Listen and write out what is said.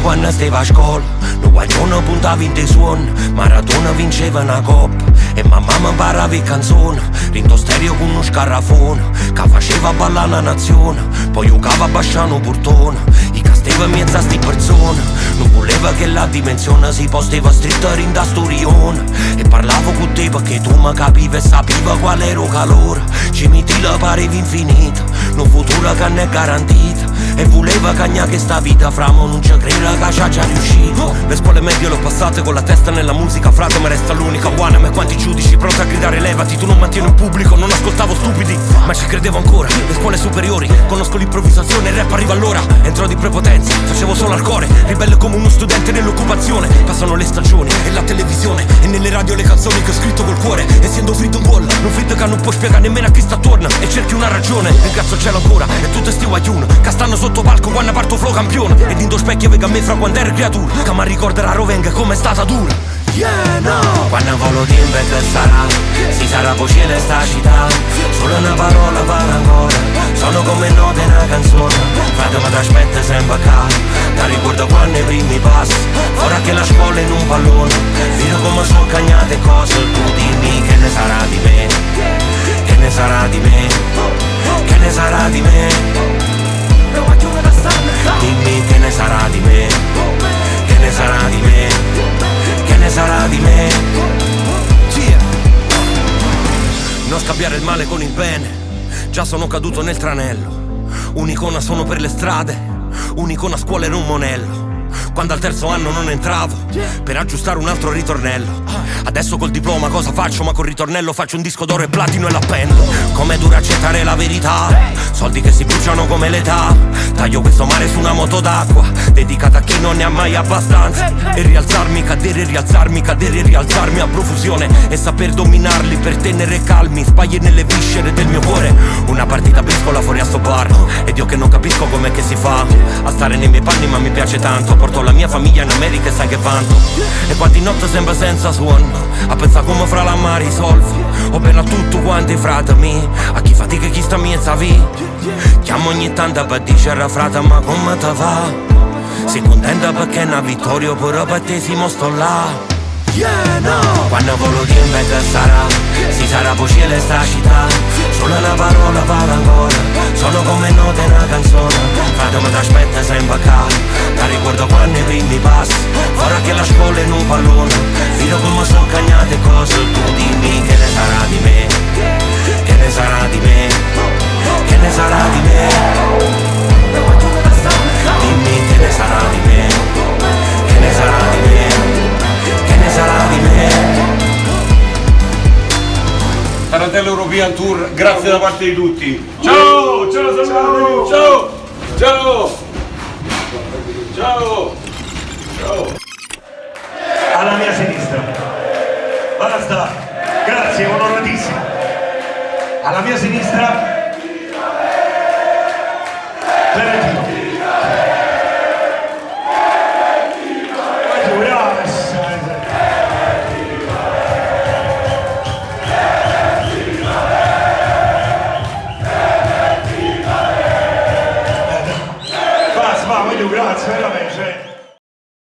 quando stava a scuola, noi guaglione puntavi in dei suoni, Maradona vinceva una coppa e mamma mi parlava le canzoni, rindo stereo con uno scarrafone, che faceva ballare la nazione, poi giocava a basciare un portone, i casteva in mezzo a sti persone, non voleva che la dimensione si posteva stritta rinda storione, e parlavo con te perché tu mi capivi e sapiva qual era il calore, cimitila parevi infinita, non futuro che ne è garantita, e voleva cagna che sta vita framo non ci creda che c'ha già riuscito. Le scuole medie l'ho passate con la testa nella musica, frate mi resta l'unica buona, ma quanti giudici pronti a gridare levati, tu non mantieni un pubblico, non ascoltavo stupidi, ma ci credevo ancora. Le scuole superiori, conosco l'improvvisazione, il rap arriva allora, entrò di prepotenza, facevo solo al core, ribelle come uno studente nell'occupazione, passano le stagioni e la televisione, e nelle radio le canzoni che ho scritto col cuore, essendo un fritto wall, un fritto che non può spiegare nemmeno a chi sta attorno, e cerchi una ragione, ringrazio il cielo ancora, e tutto sti guaglione, che stanno sotto palco quando parto flow campione, ed in do specchio vega a me fra quando ero creatura, che mi ricorderà Rovenga come è stata dura. Yeah, no! Quando volo timbe che sarà, si sarà vocina in sta città, solo una parola vale ancora, sono come note una canzone, frate ma t'aspetta sempre a casa, ti ricordo quando i primi passi, ora che la scuola in un pallone, vedo come sono cagnate cose, tu dimmi che ne sarà di me, che ne sarà di me, che ne sarà di me. Dimmi che ne sarà di me, che ne sarà di me, che ne sarà di me. Non scambiare il male con il bene, già sono caduto nel tranello, un'icona sono per le strade, un'icona a scuola era un monello. Quando al terzo anno non entravo, per aggiustare un altro ritornello. Adesso col diploma cosa faccio? Ma col ritornello faccio un disco d'oro e platino e l'appendo. Com'è dura accettare la verità, soldi che si bruciano come l'età. Taglio questo mare su una moto d'acqua, dedicata a chi non ne ha mai abbastanza. E rialzarmi, cadere, rialzarmi, cadere, rialzarmi a profusione. E saper dominarli per tenere calmi spaglie nelle viscere del mio cuore. Una partita briscola fuori a sto bar, ed io che non capisco com'è che si fa a stare nei miei panni, ma mi piace tanto. Porto la mia famiglia in America e sai che vanto. E quanti notte sembra senza suono, a pensare come fra la mare risolvi. O bene a tutto quanti fratemi, a chi fatica e chi sta miezza vi. Chiamo ogni tanto per dire frate ma come te va? Sei contenta perché è una vittoria oppure per te si sto là? Yeah, no! Quando volo di in che sarà, si sarà voce in sta città, solo una parola vale ancora, sono come note una canzone, frate ma t'aspetta sempre a casa, ti ricordo quando i primi passi, ora che la scuola è in un pallone, vedo come sono cagnate cose, tu dimmi che ne sarà di me, che ne sarà di me, che ne sarà di me, dimmi che ne sarà di me, che ne sarà di me, che ne sarà di me. Tarantella European Tour, grazie da parte di tutti. Ciao, ciao, ciao, ciao, ciao, ciao, ciao. Alla mia sinistra. Basta, grazie, onoratissimo. Alla mia sinistra